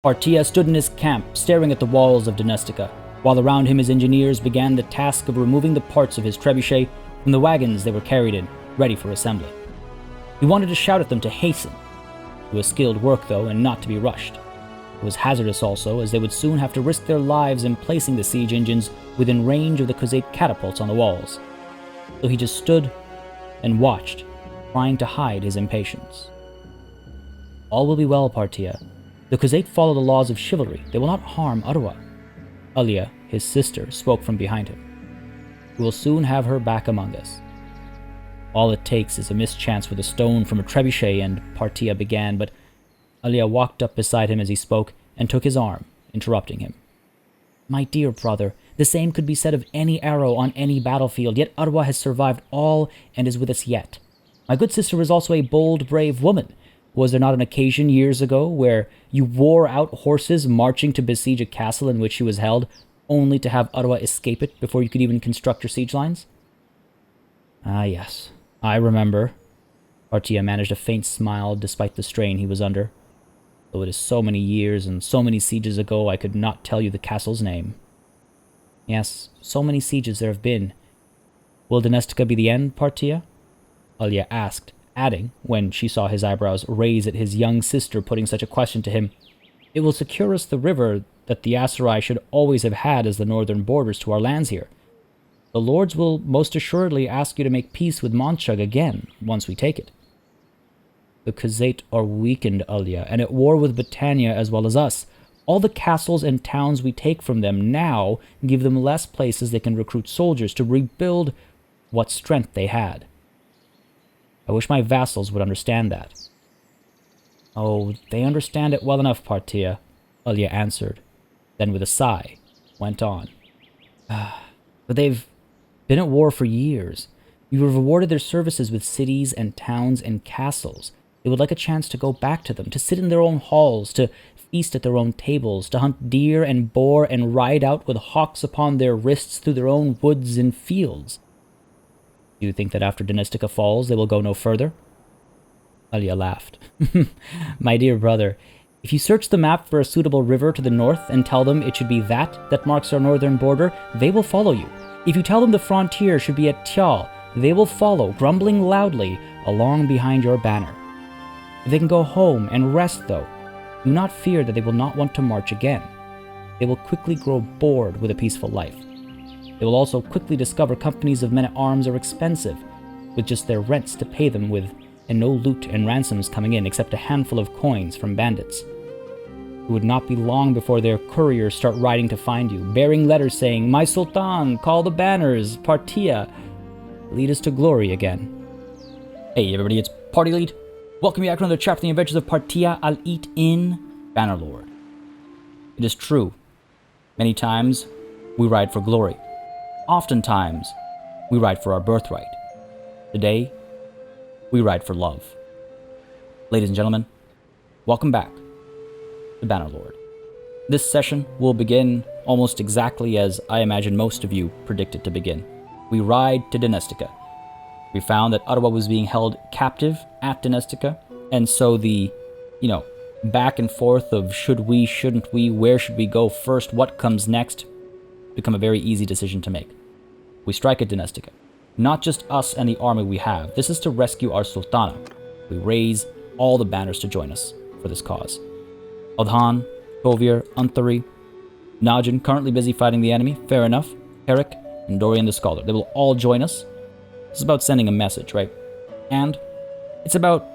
Partia stood in his camp, staring at the walls of Donestica, while around him his engineers began the task of removing the parts of his trebuchet from the wagons they were carried in, ready for assembly. He wanted to shout at them to hasten. It was skilled work, though, and not to be rushed. It was hazardous also, as they would soon have to risk their lives in placing the siege engines within range of the Khuzait catapults on the walls. So he just stood and watched, trying to hide his impatience. All will be well, Partia. The Khuzait follow the laws of chivalry. They will not harm Ottawa. Alia, his sister, spoke from behind him. We will soon have her back among us. All it takes is a mischance with a stone from a trebuchet, and Partia began, but Alia walked up beside him as he spoke and took his arm, interrupting him. My dear brother, the same could be said of any arrow on any battlefield, yet Ottawa has survived all and is with us yet. My good sister is also a bold, brave woman. Was there not an occasion years ago where you wore out horses marching to besiege a castle in which she was held, only to have Ottawa escape it before you could even construct your siege lines? Ah, yes, I remember. Partia managed a faint smile despite the strain he was under. Though it is so many years and so many sieges ago, I could not tell you the castle's name. Yes, so many sieges there have been. Will Donestica be the end, Partia? Alia asked, adding, when she saw his eyebrows raise at his young sister putting such a question to him, It will secure us the river that the Aserai should always have had as the northern borders to our lands here. The lords will most assuredly ask you to make peace with Montchug again, once we take it. The Khuzait are weakened, Alia, and at war with Britannia as well as us. All the castles and towns we take from them now give them less places they can recruit soldiers to rebuild what strength they had. I wish my vassals would understand that. Oh, they understand it well enough, Partia, Alia answered, then with a sigh, went on. But they've been at war for years. You have rewarded their services with cities and towns and castles. They would like a chance to go back to them, to sit in their own halls, to feast at their own tables, to hunt deer and boar and ride out with hawks upon their wrists through their own woods and fields. Do you think that after Donestica falls they will go no further? Alia laughed. My dear brother, if you search the map for a suitable river to the north and tell them it should be that marks our northern border, they will follow you. If you tell them the frontier should be at Tial, they will follow, grumbling loudly, along behind your banner. If they can go home and rest, though, do not fear that they will not want to march again. They will quickly grow bored with a peaceful life. They will also quickly discover companies of men-at-arms are expensive, with just their rents to pay them with, and no loot and ransoms coming in except a handful of coins from bandits. It would not be long before their couriers start riding to find you, bearing letters saying, My Sultan, call the banners, Partia, lead us to glory again. Hey everybody, it's Party Lead. Welcome back to another chapter in the adventures of Partia al-Eat in Bannerlord. It is true, many times we ride for glory. Oftentimes, we ride for our birthright. Today, we ride for love. Ladies and gentlemen, welcome back to Bannerlord. This session will begin almost exactly as I imagine most of you predicted to begin. We ride to Donestica. We found that Ottawa was being held captive at Donestica, and so the, back and forth of should we, shouldn't we, where should we go first, what comes next, become a very easy decision to make. We strike at Donestica. Not just us and the army we have. This is to rescue our Sultana. We raise all the banners to join us for this cause. Aldhan, Tovir, Unthari, Najin, currently busy fighting the enemy, fair enough, Herrick, and Dorian the Scholar. They will all join us. It's about sending a message, right? And it's about,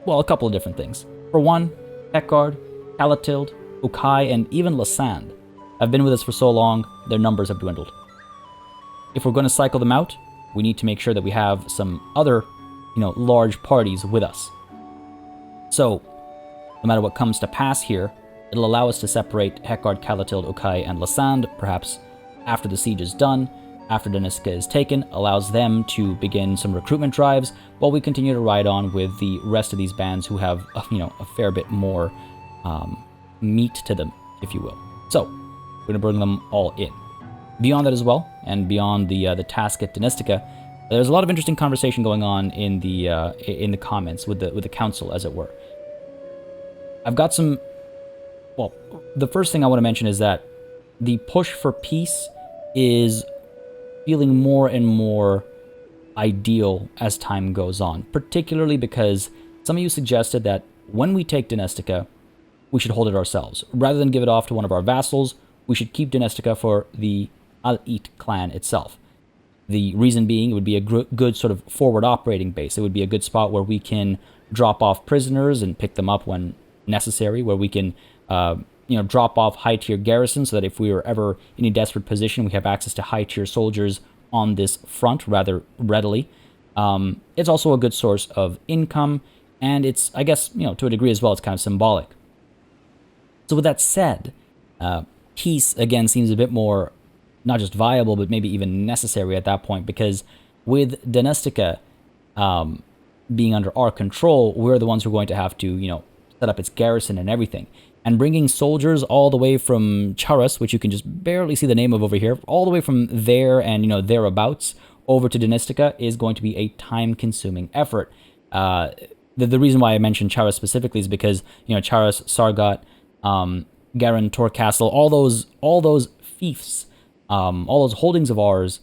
a couple of different things. For one, Heckard, Calatild, Ukai, and even Lasand have been with us for so long, their numbers have dwindled. If we're going to cycle them out, we need to make sure that we have some other, large parties with us. So, no matter what comes to pass here, it'll allow us to separate Heckard, Calatild, Ukai, and Lasand, perhaps after the siege is done, after Donestica is taken, allows them to begin some recruitment drives, while we continue to ride on with the rest of these bands who have, a fair bit more meat to them, if you will. So, we're going to bring them all in. Beyond that as well, and beyond the task at Donestica, there's a lot of interesting conversation going on in the comments with the council, as it were. I've got some well, the first thing I want to mention is that the push for peace is feeling more and more ideal as time goes on, particularly because some of you suggested that when we take Dynestica, we should hold it ourselves. Rather than give it off to one of our vassals, we should keep Dynestica for the Al-It clan itself. The reason being, it would be a good sort of forward operating base. It would be a good spot where we can drop off prisoners and pick them up when necessary, where we can drop off high-tier garrisons so that if we were ever in a desperate position, we have access to high-tier soldiers on this front rather readily. It's also a good source of income, and it's, I guess, to a degree as well, it's kind of symbolic. So with that said, peace, again, seems a bit more not just viable, but maybe even necessary at that point, because with Dynestica being under our control, we're the ones who are going to have to, set up its garrison and everything. And bringing soldiers all the way from Charas, which you can just barely see the name of over here, all the way from there and, thereabouts over to Dynestica is going to be a time-consuming effort. The reason why I mentioned Charas specifically is because, Charas, Sargot, Garan, Torcastle, all those fiefs, all those holdings of ours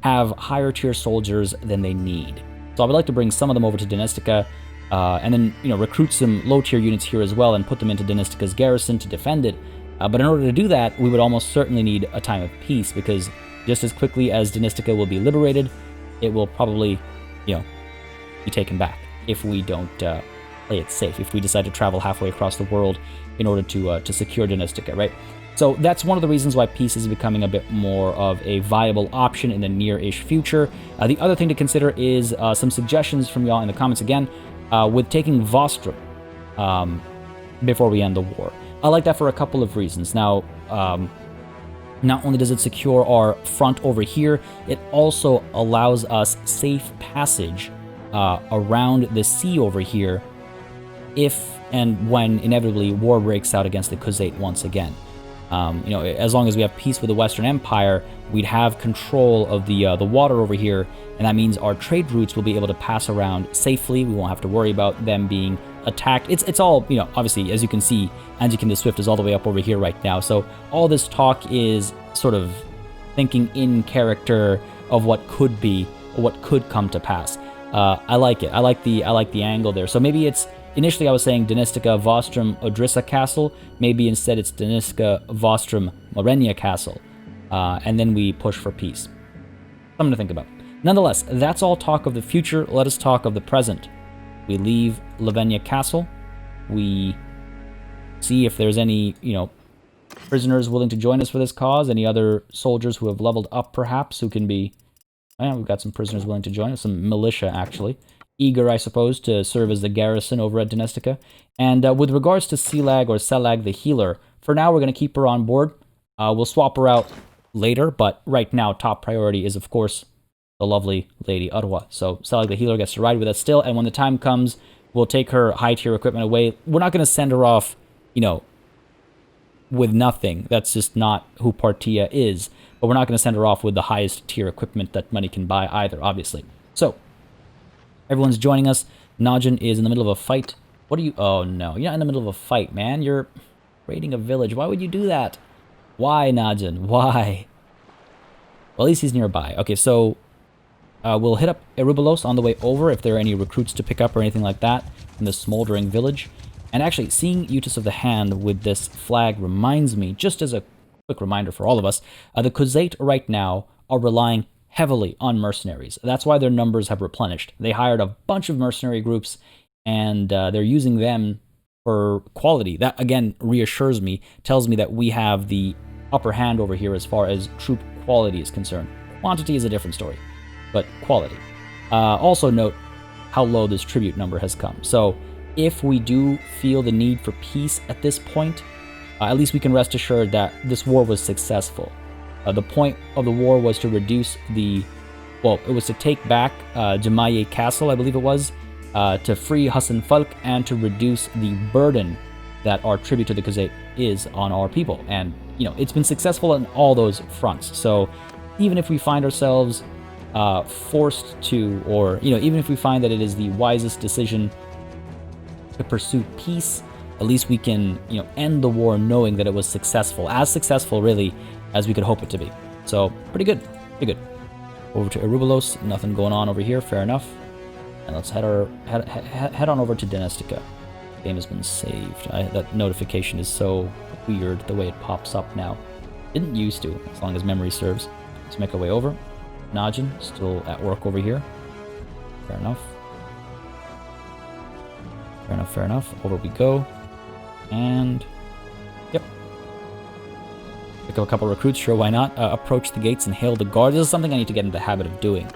have higher tier soldiers than they need. So I would like to bring some of them over to Dynestica, and then recruit some low tier units here as well and put them into Dynestica's garrison to defend it. But in order to do that, we would almost certainly need a time of peace, because just as quickly as Dynestica will be liberated, it will probably, be taken back if we don't play it safe, if we decide to travel halfway across the world in order to secure Dynestica, right? So that's one of the reasons why peace is becoming a bit more of a viable option in the near-ish future. The other thing to consider is some suggestions from y'all in the comments again, with taking Vostrum before we end the war. I like that for a couple of reasons. Now, not only does it secure our front over here, it also allows us safe passage around the sea over here if and when inevitably war breaks out against the Khuzait once again. As long as we have peace with the Western Empire, we'd have control of the water over here, and that means our trade routes will be able to pass around safely. We won't have to worry about them being attacked. It's all, obviously, as you can see, Anjikin the Swift is all the way up over here right now. So all this talk is sort of thinking in character of what could be, or what could come to pass. I like it. I like the angle there. So maybe it's, initially I was saying Dynestica Vostrum Odrissa Castle. Maybe instead it's Dynestica Vostrum Morenia Castle. And then we push for peace. Something to think about. Nonetheless, that's all talk of the future. Let us talk of the present. We leave Lavenia Castle. We see if there's any, prisoners willing to join us for this cause. Any other soldiers who have leveled up, perhaps, who can be... we've got some prisoners willing to join us. Some militia, actually. Eager, I suppose, to serve as the garrison over at Dynestica. And with regards to Selag or Selag the Healer, for now we're going to keep her on board. We'll swap her out later, but right now top priority is, of course, the lovely Lady Arwa. So Selag the Healer gets to ride with us still, and when the time comes, we'll take her high-tier equipment away. We're not going to send her off, with nothing. That's just not who Partia is. But we're not going to send her off with the highest tier equipment that money can buy either, obviously. So, everyone's joining us. Najin is in the middle of a fight. What are you... Oh, no. You're not in the middle of a fight, man. You're raiding a village. Why would you do that? Why, Najin? Why? Well, at least he's nearby. Okay, so we'll hit up Erubelos on the way over if there are any recruits to pick up or anything like that in the smoldering village. And actually, seeing Utis of the Hand with this flag reminds me, just as a quick reminder for all of us, the Khuzait right now are relying heavily on mercenaries. That's why their numbers have replenished. They hired a bunch of mercenary groups, and they're using them for quality. That, again, reassures me, tells me that we have the upper hand over here as far as troop quality is concerned. Quantity is a different story, but quality. Also note how low this tribute number has come. So if we do feel the need for peace at this point, at least we can rest assured that this war was successful. The point of the war was to reduce it was to take back Jemaye Castle, I believe it was, to free Hassan Falk, and to reduce the burden that our tribute to the Khuzait is on our people. And, it's been successful on all those fronts. So even if we find ourselves forced to, or, even if we find that it is the wisest decision to pursue peace, at least we can, you know, end the war knowing that it was successful. As successful, really, as we could hope it to be. So, pretty good. Pretty good. Over to Erubelos. Nothing going on over here. Fair enough. And let's head on over to Dynestica. Game has been saved. That notification is so weird, the way it pops up now. Didn't used to, as long as memory serves. Let's make our way over. Najin, still at work over here. Fair enough. Fair enough, fair enough. Over we go. And... yep. Pick up a couple recruits, sure, why not? Approach the gates and hail the guard. This is something I need to get into the habit of doing.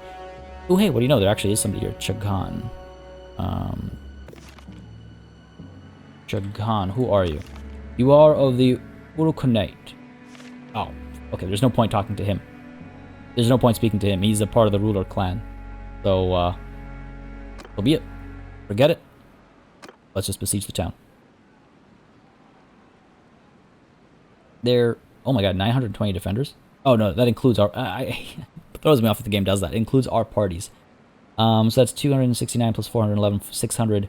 Oh, hey, what do you know? There actually is somebody here. Chagan. Chagan, who are you? You are of the Urukunate. Oh, okay, there's no point talking to him. There's no point speaking to him. He's a part of the ruler clan. So, so be it. Forget it. Let's just besiege the town. There, oh my god, 920 defenders? Oh no, that includes our, throws me off if the game does that. It includes our parties. So that's 269 plus 411, 600,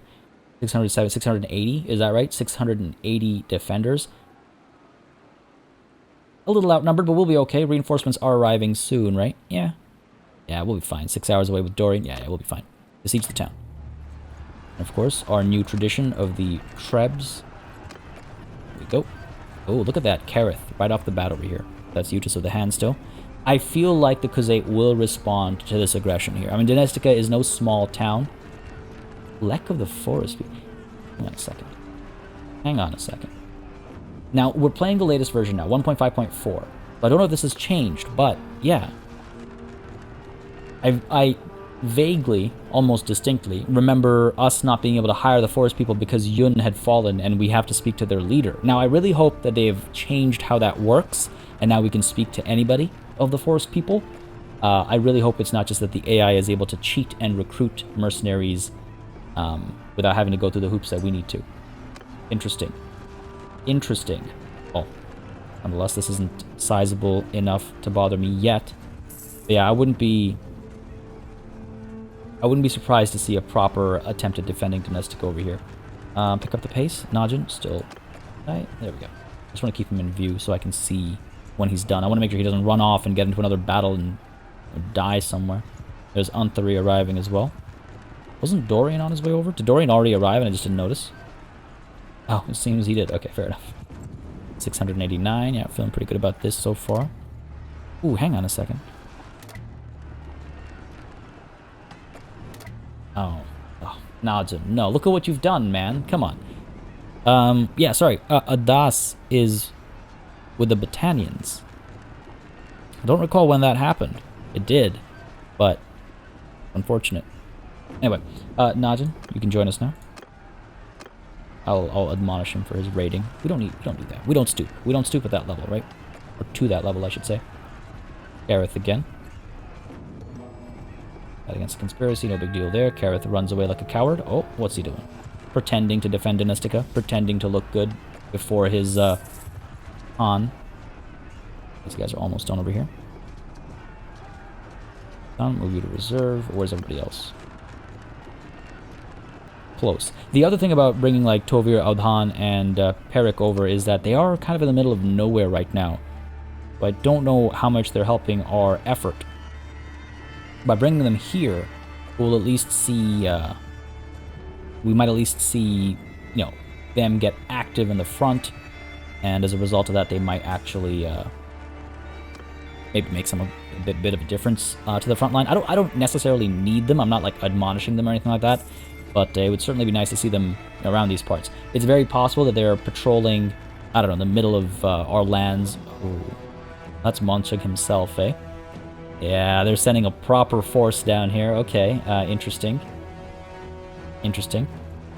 607, 680, is that right? 680 defenders. A little outnumbered, but we'll be okay. Reinforcements are arriving soon, right? Yeah. Yeah, we'll be fine. 6 hours away with Dorian. Yeah, we'll be fine. Besiege the town. And of course, our new tradition of the Trebs. Here we go. Oh, look at that. Kareth, right off the bat over here. That's Utis of the Hand still. I feel like the Khuzait will respond to this aggression here. I mean, Dynestica is no small town. Lek of the Forest. Hang on a second. Hang on a second. Now, we're playing the latest version now, 1.5.4. I don't know if this has changed, but yeah. I vaguely, almost distinctly, remember us not being able to hire the forest people because Yun had fallen and we have to speak to their leader. Now, I really hope that they've changed how that works, and now we can speak to anybody of the forest people. I really hope it's not just that the AI is able to cheat and recruit mercenaries without having to go through the hoops that we need to. Interesting. Interesting. Oh, nonetheless, this isn't sizable enough to bother me yet. But yeah, I wouldn't be surprised to see a proper attempt at defending Dynestica over here. Pick up the pace. Najin, still... right, there we go. I just want to keep him in view so I can see when he's done. I want to make sure he doesn't run off and get into another battle and die somewhere. There's Anthari arriving as well. Wasn't Dorian on his way over? Did Dorian already arrive and I just didn't notice? Oh, it seems he did. Okay, fair enough. 689. Yeah, feeling pretty good about this so far. Ooh, hang on a second. Oh, Najin. No, look at what you've done, man. Come on. Yeah, sorry. Adas is with the Battanians. I don't recall when that happened. It did, but unfortunate. Anyway, Najin, you can join us now. I'll admonish him for his raiding. We don't do that. We don't stoop. We don't stoop at that level, right? Or to that level, I should say. Kareth again. Fight against the conspiracy, no big deal there. Kareth runs away like a coward. Oh, what's he doing? Pretending to defend Dynestica. Pretending to look good before his, on. These guys are almost done over here. Move you to reserve. Where's everybody else? Close. The other thing about bringing like Tovir, Audhan, and Perik over is that they are kind of in the middle of nowhere right now. But I don't know how much they're helping our effort. By bringing them here, we'll at least see, we might at least see, you know, them get active in the front, and as a result of that, they might actually maybe make some a bit of a difference to the front line. I don't necessarily need them. I'm not like admonishing them or anything like that. But it would certainly be nice to see them around these parts. It's very possible that they're patrolling, I don't know, in the middle of our lands. Ooh, that's Monchug himself, eh? Yeah, they're sending a proper force down here. Okay, interesting. Interesting.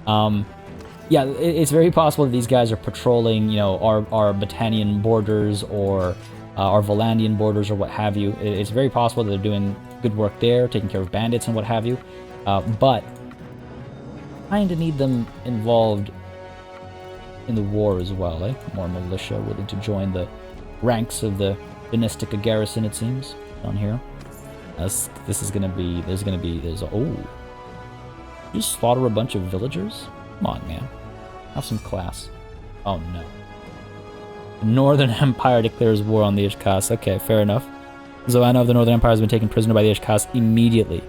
Yeah, it's very possible that these guys are patrolling, you know, our Battanian borders or our Volandian borders or what have you. It's very possible that they're doing good work there, taking care of bandits and what have you. But kind of need them involved in the war as well, eh? More militia willing to join the ranks of the Dynestica garrison, it seems, down here. This is gonna be, there's oh. You just slaughter a bunch of villagers? Come on, man. Have some class. Oh no. The Northern Empire declares war on the Ishkas. Okay, fair enough. Zoanna of the Northern Empire has been taken prisoner by the Ishkas immediately.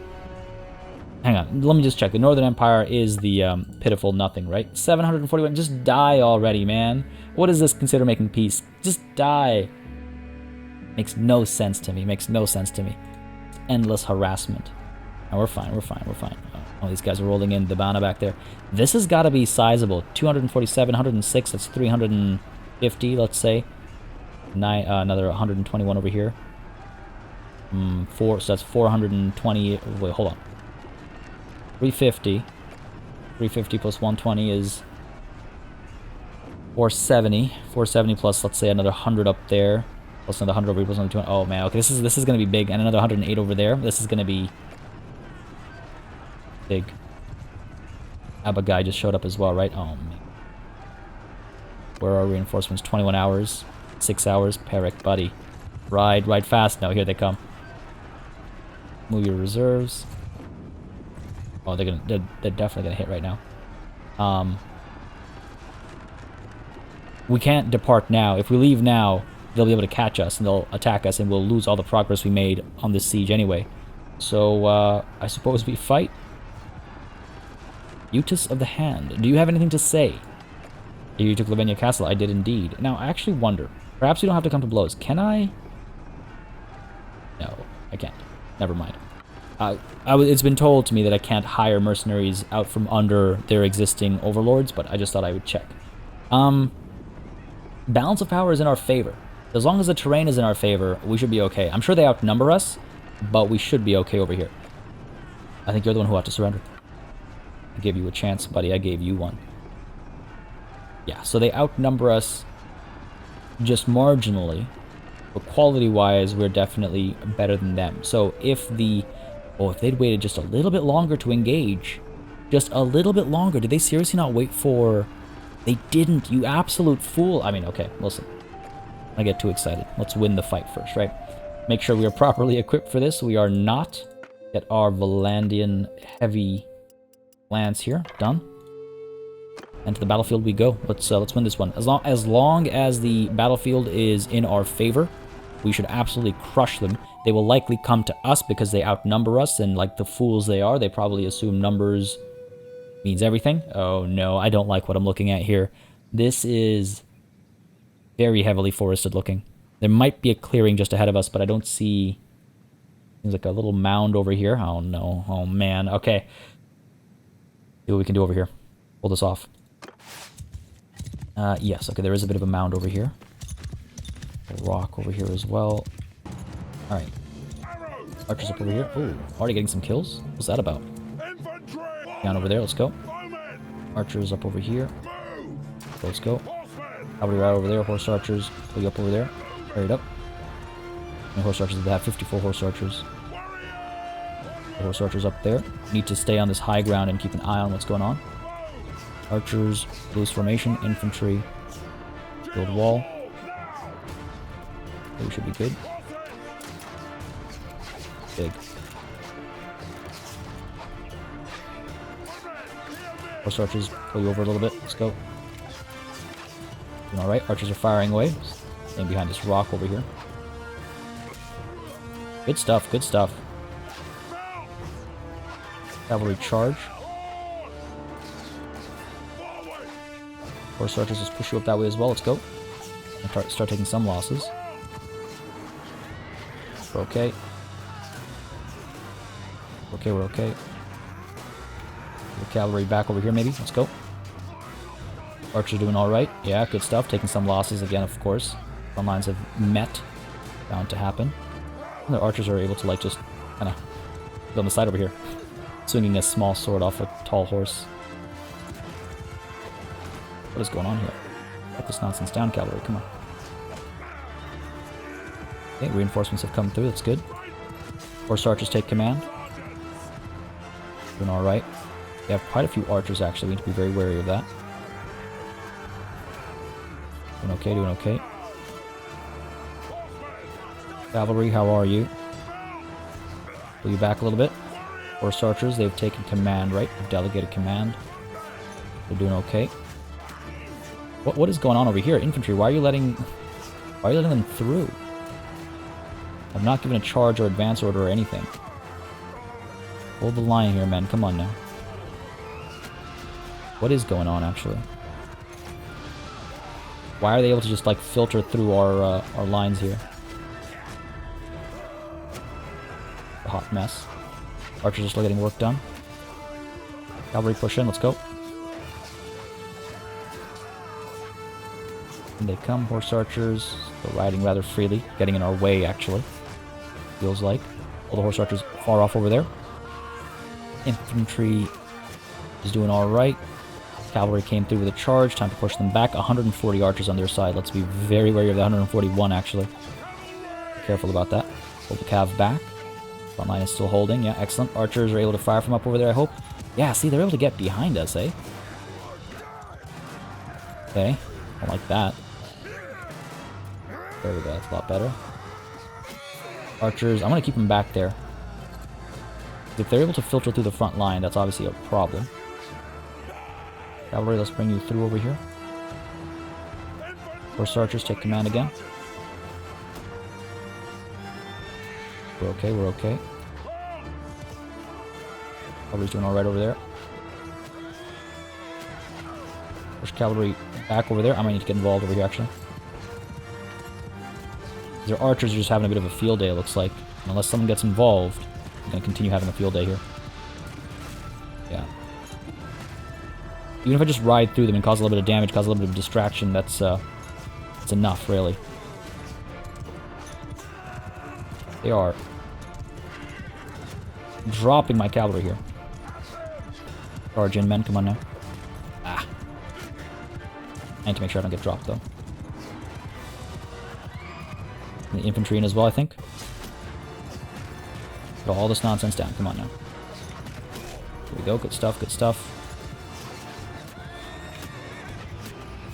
Hang on, let me just check. The Northern Empire is the pitiful nothing, right? 741. Just die already, man. What does this consider making peace? Just die. Makes no sense to me. Makes no sense to me. It's endless harassment. No, we're fine. We're fine. We're fine. Oh, these guys are rolling in. The Bana back there. This has got to be sizable. 247, 106. That's 350. Let's say. Another 121 over here. So that's 420. Wait, hold on. 350. 350 plus 120 is 470. 470 plus, let's say, another 100 up there. Plus another 100 over here, plus another 200. Oh, man. Okay, this is going to be big. And another 108 over there. This is going to be big. Abba guy just showed up as well, right? Oh, man. Where are reinforcements? 21 hours. 6 hours. Perek, buddy. Ride fast. No, here they come. Move your reserves. Oh, they're definitely gonna hit right now. We can't depart now. If we leave now, they'll be able to catch us and they'll attack us, and we'll lose all the progress we made on this siege anyway. So I suppose we fight. Utis of the Hand. Do you have anything to say? You took Lavinia Castle. I did indeed. Now I actually wonder. Perhaps you don't have to come to blows. Can I? No, I can't. Never mind. It's been told to me that I can't hire mercenaries out from under their existing overlords, but I just thought I would check. Balance of power is in our favor. As long as the terrain is in our favor, we should be okay. I'm sure they outnumber us, but we should be okay over here. I think you're the one who ought to surrender. I gave you a chance, buddy. I gave you one. Yeah, so they outnumber us just marginally, but quality-wise, we're definitely better than them. So if they'd waited just a little bit longer to engage, just a little bit longer, did they seriously not wait for... They didn't, you absolute fool. I mean, okay, listen. I get too excited. Let's win the fight first, right? Make sure we are properly equipped for this. We are not. Get our Valandian heavy lance here. Done. And to the battlefield we go. Let's win this one. As long as the battlefield is in our favor, we should absolutely crush them. They will likely come to us because they outnumber us, and like the fools they are, they probably assume numbers means everything. Oh no, I don't like what I'm looking at here. This is very heavily forested looking. There might be a clearing just ahead of us, but I don't see... Seems like a little mound over here. Oh no, oh man, okay. See what we can do over here. Pull this off. Yes, okay, there is a bit of a mound over here. A rock over here as well. Alright. Archers up over here. Ooh, already getting some kills? What's that about? Down over there, let's go. Archers up over here. Let's go. Cavalry right over there, horse archers. Pull you up over there. Hurry it up. And horse archers, they have 54 horse archers. The horse archers up there. Need to stay on this high ground and keep an eye on what's going on. Archers, loose formation, infantry, build wall. We should be good. Big. Horse archers, pull you over a little bit. Let's go. Doing alright. Archers are firing away. Staying behind this rock over here. Good stuff, good stuff. Cavalry charge. Horse archers, just push you up that way as well. Let's go. And start taking some losses. We're okay. Okay, we're okay. The cavalry back over here, maybe. Let's go. Archers doing all right. Yeah, good stuff. Taking some losses again, of course. Front lines have met. Bound to happen. And the archers are able to, like, just kind of go on the side over here. Swinging a small sword off a tall horse. What is going on here? Put this nonsense down, cavalry. Come on. Okay, reinforcements have come through. That's good. Horse archers take command. Doing all right. We have quite a few archers, actually. We need to be very wary of that. Doing okay, doing okay. Cavalry, how are you? Pull you back a little bit. Horse archers, they've taken command, right? They've delegated command. They're doing okay. What is going on over here? Infantry, why are you letting them through? I'm not given a charge or advance order or anything. Hold the line here, men. Come on now. What is going on, actually? Why are they able to just, like, filter through our lines here? A hot mess. Archers are still getting work done. Cavalry push in. Let's go. And they come. Horse archers. They're riding rather freely. Getting in our way, actually. Feels like. All the horse archers far off over there. Infantry is doing alright. Cavalry came through with a charge. Time to push them back. 140 archers on their side. Let's be very wary of the 141, actually. Careful about that. Hold the cav back. Front line is still holding. Yeah, excellent. Archers are able to fire from up over there, I hope. Yeah, see, they're able to get behind us, eh? Okay. Don't like that. There we go. That's a lot better. Archers, I'm going to keep them back there. If they're able to filter through the front line, that's obviously a problem. Cavalry, let's bring you through over here. Horse archers, take command again. We're okay, we're okay. Cavalry's doing alright over there. Push cavalry back over there. I might need to get involved over here, actually. Their archers are just having a bit of a field day, it looks like. And unless someone gets involved, I'm going to continue having a field day here. Yeah. Even if I just ride through them and cause a little bit of damage, cause a little bit of distraction, that's enough, really. They are dropping my cavalry here. Charge in, men. Come on now. Ah. I need to make sure I don't get dropped, though. And the infantry in as well, I think. Put all this nonsense down. Come on now. Here we go. Good stuff, good stuff.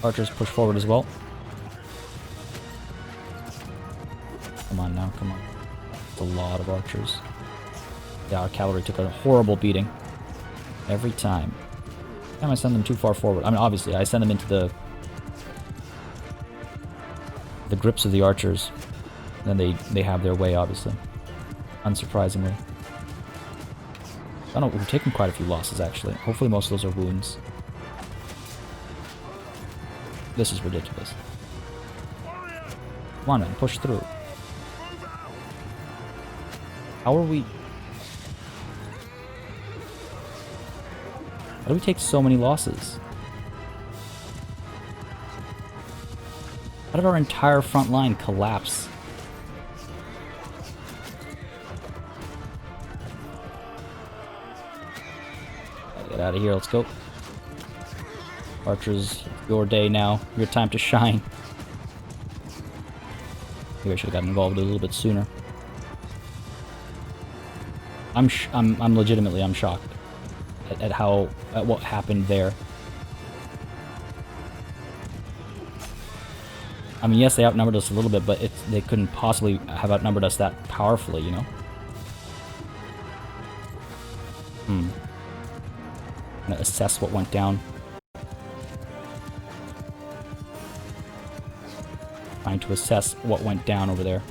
Archers push forward as well. Come on now, come on. It's a lot of archers. Yeah, our cavalry took a horrible beating. Every time. Every time I send them too far forward. I mean, obviously, I send them into the grips of the archers. Then they have their way, obviously. Unsurprisingly. I don't know, we've taken quite a few losses, actually. Hopefully most of those are wounds. This is ridiculous. Come on, man, push through. How are we... How do we take so many losses? How did our entire front line collapse? Get out of here, let's go. Archers, your day now. Your time to shine. Maybe I should have gotten involved a little bit sooner. I'm legitimately, I'm shocked at what happened there. I mean, yes, they outnumbered us a little bit, but they couldn't possibly have outnumbered us that powerfully, you know? I'm gonna assess what went down. Trying to assess what went down over there.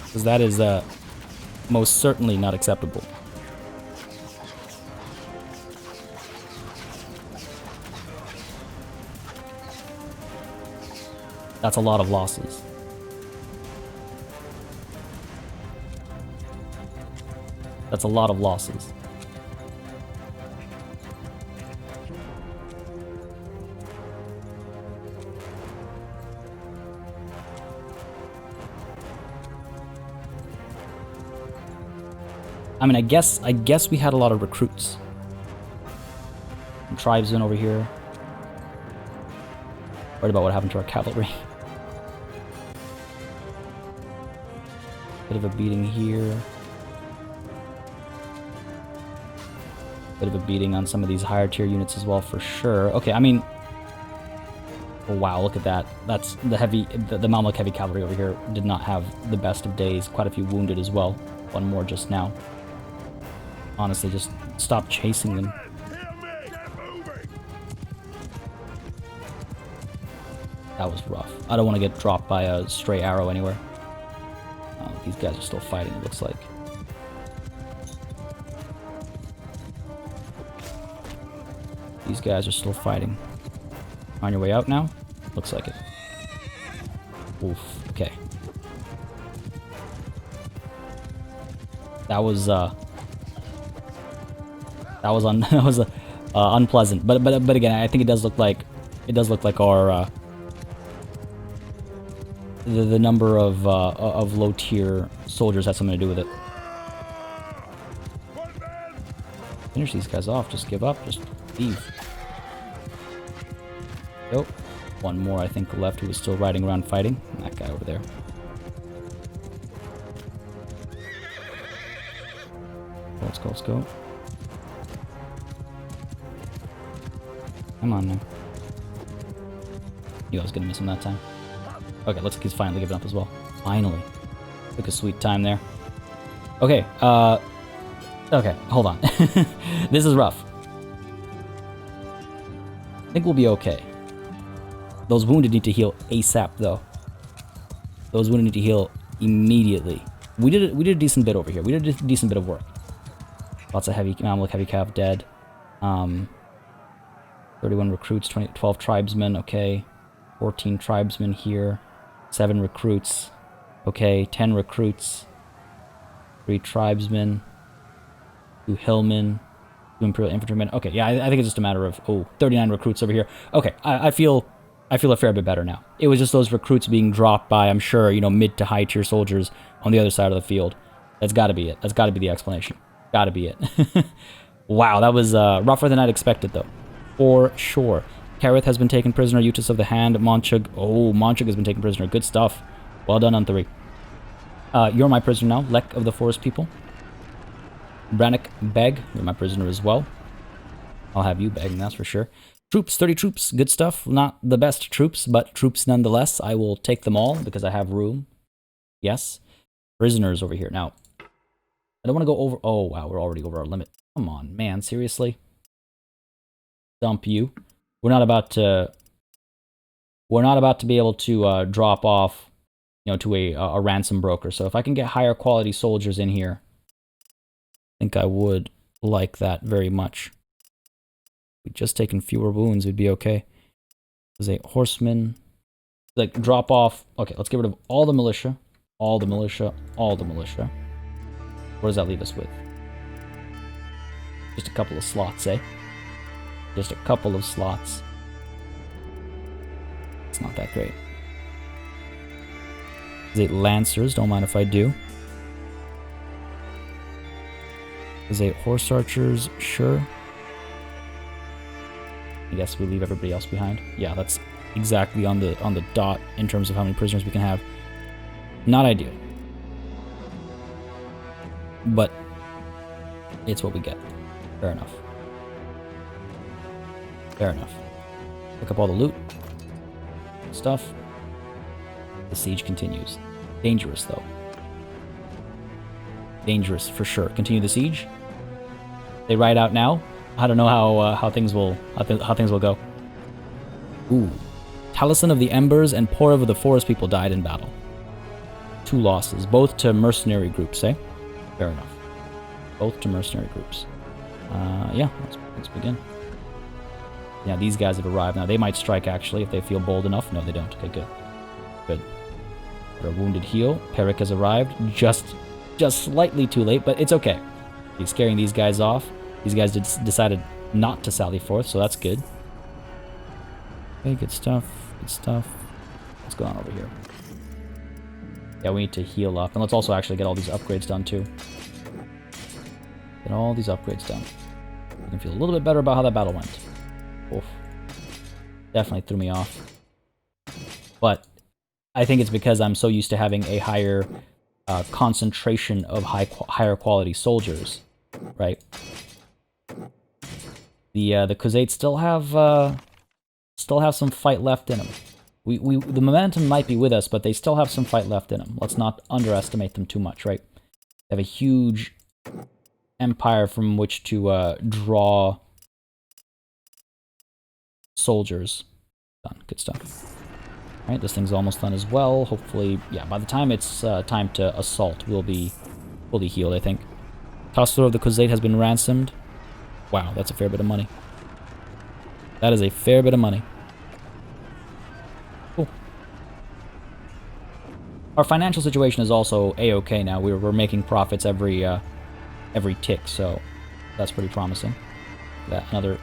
Because that is most certainly not acceptable. That's a lot of losses. That's a lot of losses. I mean, I guess we had a lot of recruits. Some tribes in over here. Worried about what happened to our cavalry. Bit of a beating here. Bit of a beating on some of these higher tier units as well, for sure. Okay, I mean... Oh, wow, look at that. That's the Mamluk heavy cavalry over here did not have the best of days. Quite a few wounded as well. One more just now. Honestly, just stop chasing them. That was rough. I don't want to get dropped by a stray arrow anywhere. These guys are still fighting, it looks like. These guys are still fighting. On your way out now? Looks like it. Oof. Okay. That was unpleasant. But again, I think it does look like our the number of low tier soldiers has something to do with it. Finish these guys off. Just give up. Just leave. Nope. One more, I think, left who was still riding around fighting. That guy over there. Let's go, let's go. Come on now. Knew I was gonna miss him that time. Okay, looks like he's finally given up as well. Finally. Took a sweet time there. Okay, okay, hold on. This is rough. I think we'll be okay. Those wounded need to heal ASAP, though. Those wounded need to heal immediately. We did a decent bit over here. We did a decent bit of work. Lots of heavy Mamluk, heavy cav dead. 31 recruits, 12 tribesmen, okay. 14 tribesmen here. 7 recruits. Okay, 10 recruits. 3 tribesmen. 2 hillmen. 2 imperial infantrymen. Okay, yeah, I think it's just a matter of, 39 recruits over here. Okay, I feel a fair bit better now. It was just those recruits being dropped by, I'm sure, mid to high tier soldiers on the other side of the field. That's gotta be it. That's gotta be the explanation. Gotta be it. Wow, that was rougher than I'd expected, though. For sure. Kareth has been taken prisoner. Utis of the Hand. Monchug. Oh, Monchug has been taken prisoner. Good stuff. Well done on 3. You're my prisoner now. Lek of the Forest People. Brannock Beg. You're my prisoner as well. I'll have you begging, that's for sure. Troops, 30 troops. Good stuff. Not the best troops, but troops nonetheless. I will take them all because I have room. Yes. Prisoners over here. Now, I don't want to go over... Oh, wow, we're already over our limit. Come on, man. Seriously? Dump you. We're not about to be able to drop off, to a ransom broker. So if I can get higher quality soldiers in here, I think I would like that very much. We'd just taken fewer wounds, we'd be okay. There's a horseman. Like, drop off. Okay, let's get rid of all the militia. All the militia. All the militia. What does that leave us with? Just a couple of slots, eh? Just a couple of slots. It's not that great. There's 8 lancers, don't mind if I do. There's 8 horse archers, sure. I guess we leave everybody else behind. Yeah, that's exactly on the dot in terms of how many prisoners we can have. Not ideal. But it's what we get. Fair enough. Fair enough. Pick up all the loot. Stuff. The siege continues. Dangerous, though. Dangerous, for sure. Continue the siege. They ride out now. I don't know how things will go. Ooh. Taliesin of the Embers and Porev of the Forest People died in battle. 2 losses, both to mercenary groups, eh? Fair enough. Both to mercenary groups. Yeah, let's begin. Yeah, these guys have arrived now. They might strike, actually, if they feel bold enough. No, they don't. Okay, good. Good. Got a wounded heal. Peric has arrived. Just slightly too late, but it's okay. He's scaring these guys off. These guys decided not to sally forth, so that's good. Okay, good stuff. Good stuff. What's going on over here? Yeah, we need to heal up. And let's also actually get all these upgrades done, too. Get all these upgrades done. I can feel a little bit better about how that battle went. Oof. Definitely threw me off. But I think it's because I'm so used to having a higher concentration of higher quality soldiers, right? The Khuzaits still have some fight left in them. The momentum might be with us, but they still have some fight left in them. Let's not underestimate them too much, right? They have a huge empire from which to draw soldiers. Done. Good stuff. Alright, this thing's almost done as well. Hopefully, yeah, by the time it's time to assault, we'll be fully healed, I think. Costello of the Khuzait has been ransomed. Wow, that's a fair bit of money. That is a fair bit of money. Cool. Our financial situation is also a-okay now. We're making profits every tick, so that's pretty promising. That another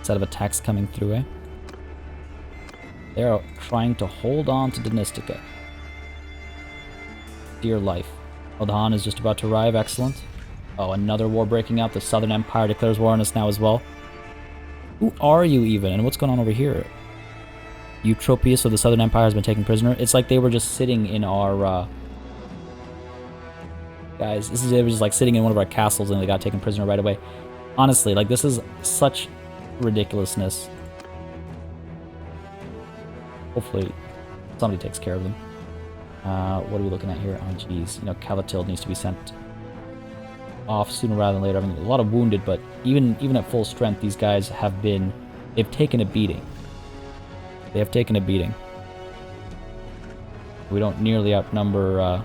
set of attacks coming through, eh? They're trying to hold on to Danistica. Dear life. Odhan is just about to arrive. Excellent. Oh, another war breaking out. The Southern Empire declares war on us now as well. Who are you even? And what's going on over here? Eutropius of the Southern Empire has been taken prisoner. It's like they were just sitting in our... Guys, they were just like sitting in one of our castles and they got taken prisoner right away. Honestly, like this is such ridiculousness. Hopefully, somebody takes care of them. What are we looking at here? Oh, jeez. You know, Calatil needs to be sent off sooner rather than later. I mean, a lot of wounded, but even at full strength, these guys have been... They've taken a beating. They have taken a beating. We don't nearly outnumber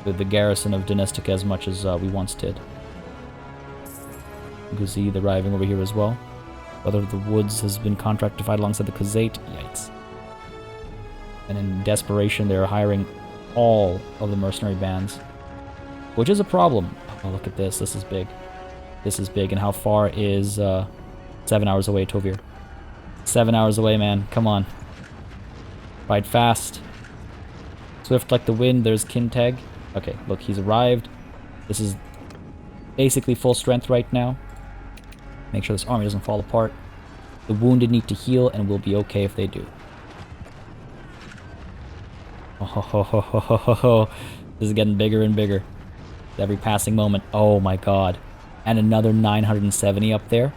the garrison of Danistica as much as we once did. Guzid arriving over here as well. Brother of the Woods has been contracted to fight alongside the Khuzait. Yikes. And in desperation, they're hiring all of the mercenary bands. Which is a problem. Oh, look at this. This is big. This is big. And how far is 7 hours away, Tovir? 7 hours away, man. Come on. Fight fast. Swift like the wind. There's Kinteg. Okay, look, he's arrived. This is basically full strength right now. Make sure this army doesn't fall apart. The wounded need to heal, and we'll be okay if they do. Oh, ho, ho, ho, ho, ho, ho. This is getting bigger and bigger. Every passing moment. Oh my god. And another 970 up there.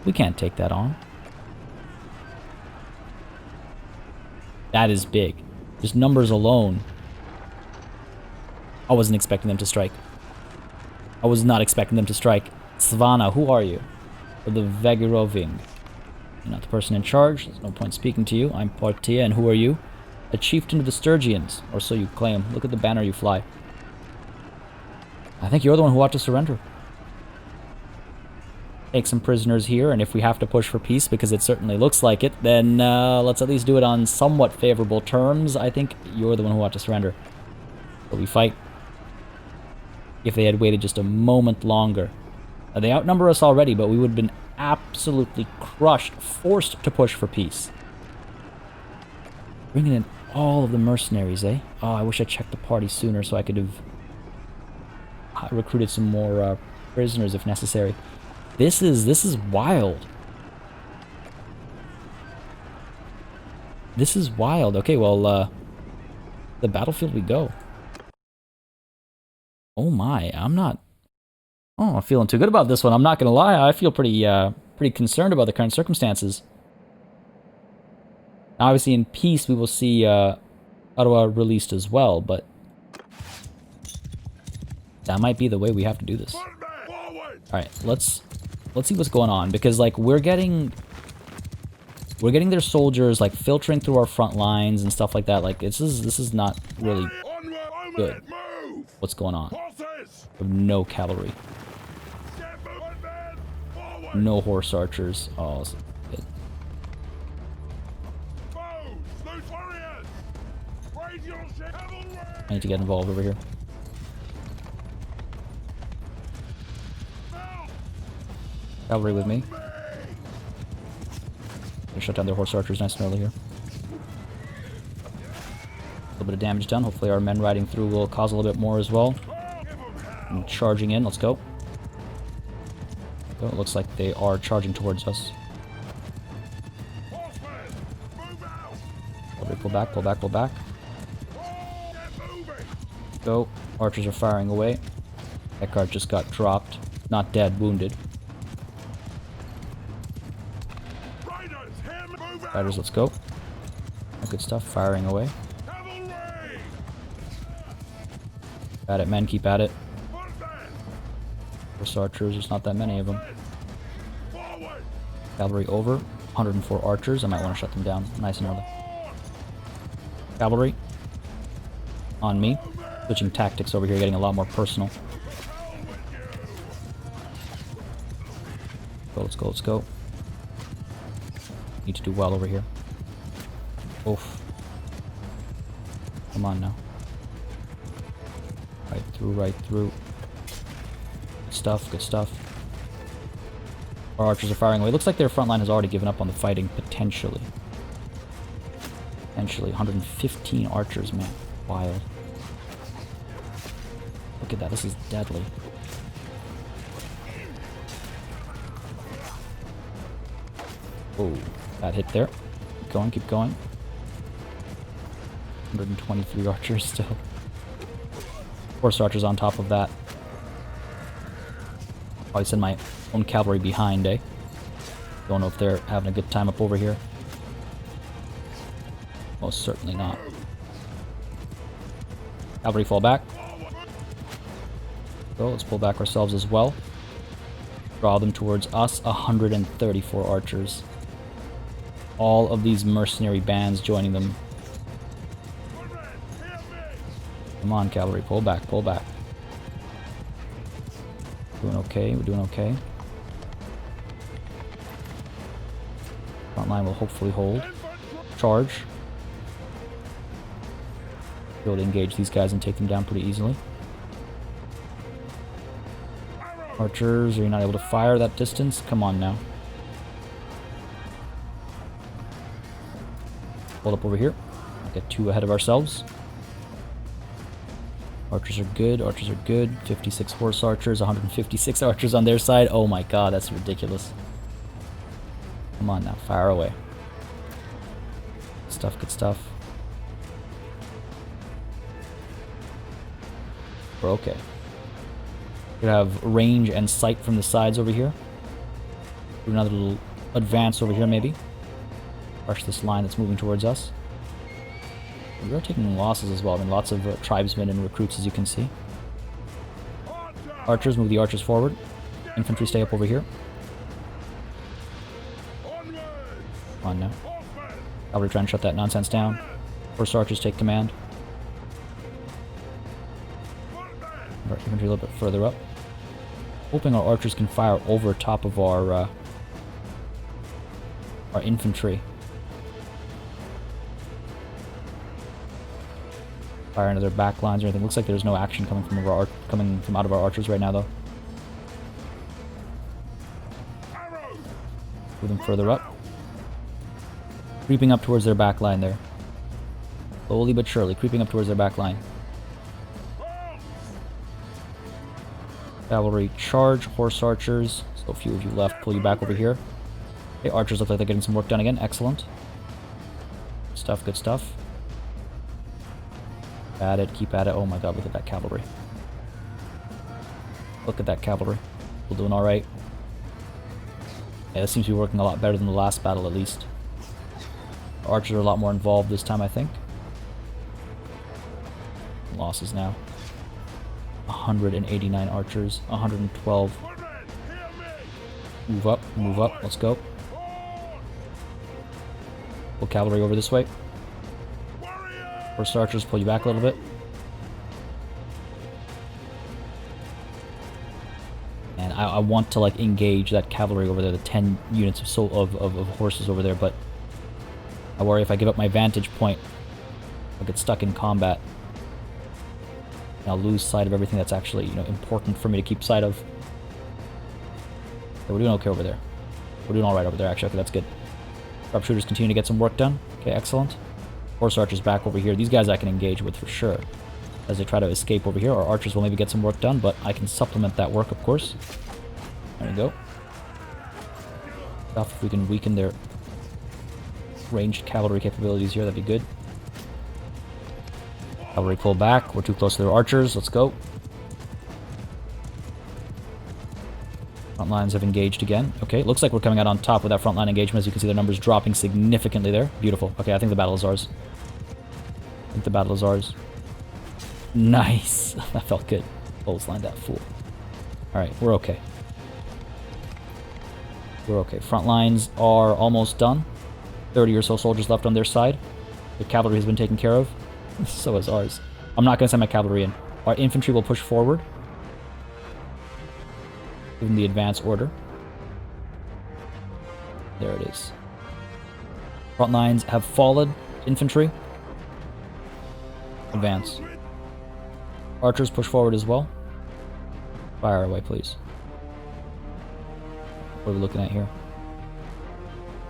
We can't take that on. That is big. Just numbers alone. I wasn't expecting them to strike. I was not expecting them to strike. Svana, who are you? Or the Vegiroving. You're not the person in charge. There's no point speaking to you. I'm Portia, and who are you? A chieftain of the Sturgians, or so you claim. Look at the banner you fly. I think you're the one who ought to surrender. Take some prisoners here, and if we have to push for peace, because it certainly looks like it, then let's at least do it on somewhat favorable terms. I think you're the one who ought to surrender. So we fight. If they had waited just a moment longer. They outnumber us already, but we would have been absolutely crushed, forced to push for peace. Bringing in all of the mercenaries, eh? Oh, I wish I checked the party sooner so I could have recruited some more prisoners if necessary. This is wild. This is wild. Okay, well, the battlefield we go. Oh my, I'm feeling too good about this one. I'm not gonna lie. I feel pretty concerned about the current circumstances. Obviously, in peace, we will see Ottawa released as well, but that might be the way we have to do this. All right, let's see what's going on, because like we're getting their soldiers like filtering through our front lines and stuff like that. Like this is not really good. What's going on? We have no cavalry. No horse archers. Oh, this is good. I need to get involved over here. Cavalry with me. Gonna shut down their horse archers nice and early here. A little bit of damage done. Hopefully our men riding through will cause a little bit more as well. And charging in. Let's go. So it looks like they are charging towards us. Pull back, pull back, pull back. Go. Archers are firing away. Eckhart just got dropped. Not dead, wounded. Riders, let's go. Good stuff, firing away. At it, men, keep at it. Horse archers, there's not that many of them. Cavalry over. 104 archers, I might want to shut them down. Nice and early. Cavalry. On me. Switching tactics over here, getting a lot more personal. Let's go, let's go. Need to do well over here. Oof. Come on now. Right through, right through. Good stuff, good stuff. Our archers are firing away. Looks like their front line has already given up on the fighting, potentially. Potentially. 115 archers, man. Wild. Look at that, this is deadly. Oh, bad hit there. Keep going, keep going. 123 archers still. Horse archers on top of that. Probably send my own cavalry behind, eh? Don't know if they're having a good time up over here. Most certainly not. Cavalry fall back. So let's pull back ourselves as well. Draw them towards us. 134 archers. All of these mercenary bands joining them. Come on, cavalry, pull back, pull back. Doing okay, we're doing okay. Front line will hopefully hold. Charge. Be able to engage these guys and take them down pretty easily. Archers, are you not able to fire that distance? Come on now. Hold up over here. Not get too ahead of ourselves. Archers are good, archers are good. 56 horse archers, 156 archers on their side. Oh my god, that's ridiculous. Come on now, fire away. Good stuff, good stuff. We're okay. We have range and sight from the sides over here. Do another little advance over here maybe. Crush this line that's moving towards us. We are taking losses as well. I mean, lots of tribesmen and recruits, as you can see. Archers, move the archers forward. Infantry, stay up over here. Come on now. Cavalry, try and shut that nonsense down. Horse archers, take command. Our infantry a little bit further up. Hoping our archers can fire over top of our infantry. Fire into their back lines or anything. Looks like there's no action coming from out of our archers right now, though. Move them further up. Creeping up towards their back line there. Slowly but surely, creeping up towards their back line. Cavalry charge, horse archers. So few of you left. Pull you back over here. Okay, archers look like they're getting some work done again. Excellent. Good stuff, good stuff. At it, keep at it. Oh my god, look at that cavalry. Look at that cavalry. We're doing alright. Yeah, this seems to be working a lot better than the last battle, at least. Archers are a lot more involved this time, I think. Losses now. 189 archers. 112. Move up, let's go. Pull cavalry over this way. Horse archers, pull you back a little bit. And I want to like engage that cavalry over there, the 10 units of horses over there, but I worry if I give up my vantage point, I'll get stuck in combat. And I'll lose sight of everything that's actually, important for me to keep sight of. So we're doing okay over there. We're doing alright over there, actually. Okay, that's good. Sharpshooters continue to get some work done. Okay, excellent. Horse archers back over here. These guys I can engage with for sure. As they try to escape over here, our archers will maybe get some work done, but I can supplement that work, of course. There we go. If we can weaken their ranged cavalry capabilities here, that'd be good. Cavalry pull back. We're too close to their archers. Let's go. Front lines have engaged again. Okay, looks like we're coming out on top with that front line engagement. As you can see, the numbers dropping significantly there. Beautiful. Okay, I think the battle is ours. I think the battle is ours. Nice. That felt good. Clothesline that fool. Alright, we're okay. We're okay. Front lines are almost done. 30 or so soldiers left on their side. The cavalry has been taken care of. So is ours. I'm not going to send my cavalry in. Our infantry will push forward. Give them the advance order. There it is. Front lines have fallen. Infantry. Advance. Archers push forward as well. Fire away, please. What are we looking at here?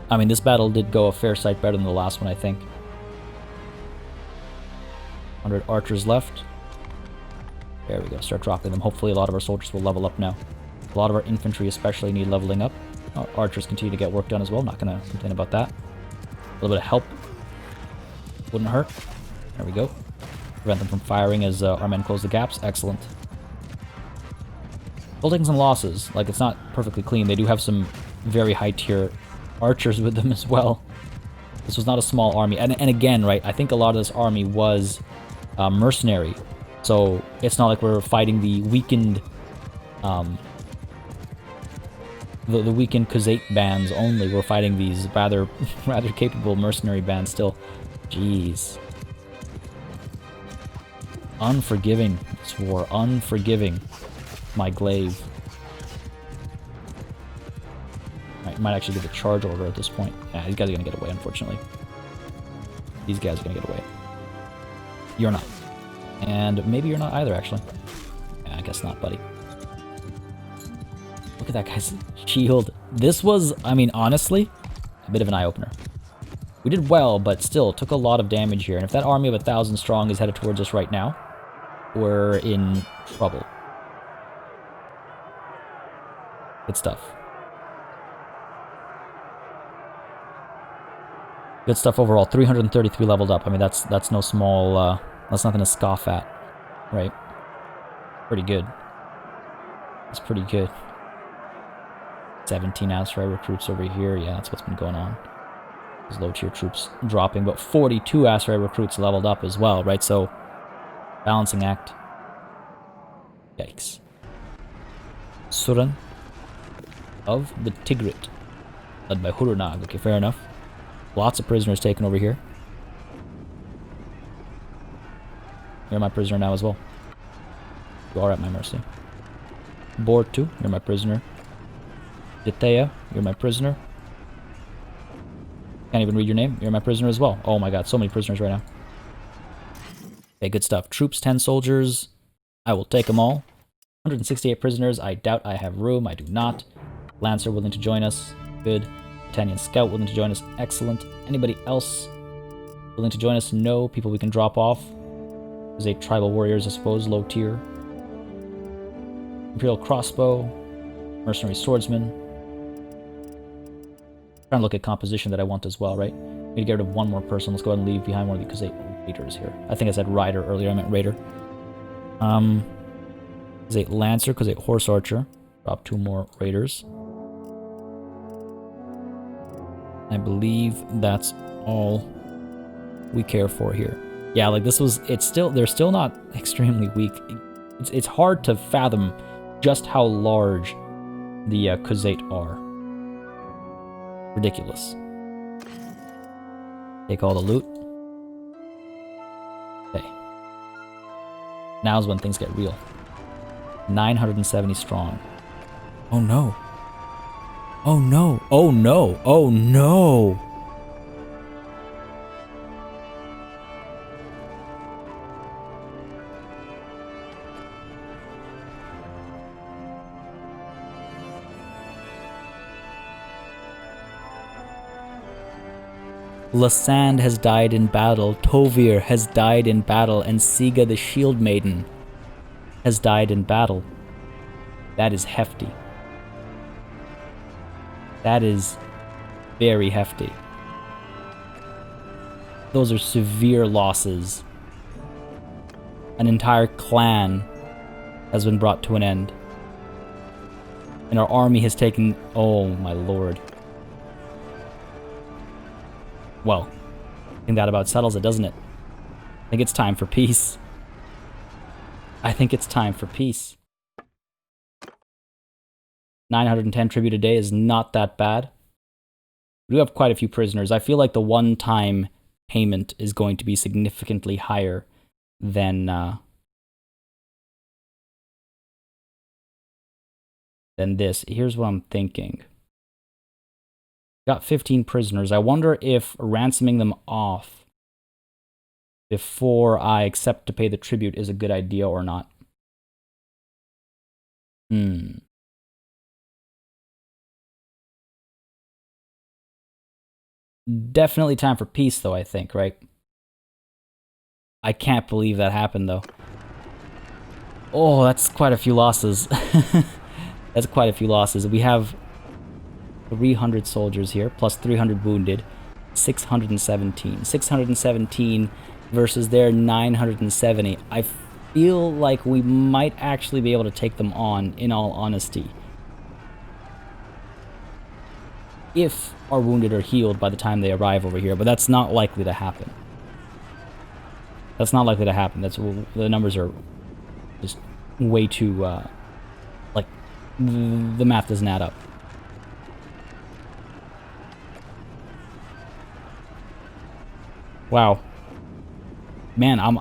I mean, this battle did go a fair sight better than the last one, I think. 100 archers left. There we go. Start dropping them. Hopefully a lot of our soldiers will level up now. A lot of our infantry especially need leveling up. Our archers continue to get work done as well. Not going to complain about that. A little bit of help wouldn't hurt. There we go. Prevent them from firing as our men close the gaps. Excellent. Still taking some losses. Like, it's not perfectly clean. They do have some very high tier archers with them as well. This was not a small army. And again, right, I think a lot of this army was mercenary. So it's not like we're fighting the weakened the weakened Khuzait bands only. We're fighting these rather capable mercenary bands still. Jeez. Unforgiving, this war. Unforgiving. My glaive. Might actually give a charge order at this point. Yeah, these guys are going to get away, unfortunately. These guys are going to get away. You're not. And maybe you're not either, actually. Yeah, I guess not, buddy. Look at that guy's shield. This was, I mean, honestly, a bit of an eye-opener. We did well, but still took a lot of damage here. And if that army of 1,000 strong is headed towards us right now, we're in trouble. Good stuff. Good stuff overall. 333 leveled up. I mean, that's no small, that's nothing to scoff at, right? Pretty good. It's pretty good. 17 Aserai recruits over here. Yeah, that's what's been going on. Those low-tier troops dropping, but 42 Aserai recruits leveled up as well, right? So, balancing act. Yikes. Suran of the Tigrit, led by Hurunag. Okay, fair enough. Lots of prisoners taken over here. You're my prisoner now as well. You are at my mercy. Bortu, you're my prisoner. Ditea, you're my prisoner. Can't even read your name. You're my prisoner as well. Oh my god, so many prisoners right now. Okay, good stuff. Troops, 10 soldiers. I will take them all. 168 prisoners. I doubt I have room. I do not. Lancer willing to join us. Good. Britannian Scout willing to join us. Excellent. Anybody else willing to join us? No. People we can drop off. There's 8 tribal warriors, I suppose. Low tier. Imperial Crossbow. Mercenary Swordsman. Trying to look at composition that I want as well, right? We need to get rid of one more person. Let's go ahead and leave behind one of the Khuzait raiders here. I think I said rider earlier. I meant raider. Khuzait Lancer, Khuzait Horse Archer. Drop 2 more raiders. I believe that's all we care for here. Yeah, like this was, they're still not extremely weak. It's hard to fathom just how large the Khuzait are. Ridiculous. Take all the loot. Okay. Now's when things get real. 970 strong. Oh no. Oh no. Oh no. Oh no. Lasand has died in battle, Tovir has died in battle, and Siga the Shield Maiden has died in battle. That is hefty. That is very hefty. Those are severe losses. An entire clan has been brought to an end. And our army has taken... Oh my lord. Well, I think that about settles it, doesn't it? I think it's time for peace. I think it's time for peace. 910 tribute a day is not that bad. We do have quite a few prisoners. I feel like the one-time payment is going to be significantly higher than this. Here's what I'm thinking. Got 15 prisoners. I wonder if ransoming them off before I accept to pay the tribute is a good idea or not. Definitely time for peace, though, I think, right? I can't believe that happened, though. Oh, that's quite a few losses. That's quite a few losses. We have 300 soldiers here, plus 300 wounded. 617. 617 versus their 970. I feel like we might actually be able to take them on, in all honesty. If our wounded are healed by the time they arrive over here, but that's not likely to happen. That's not likely to happen. The numbers are just way too, like, the math doesn't add up. Wow. Man, I'm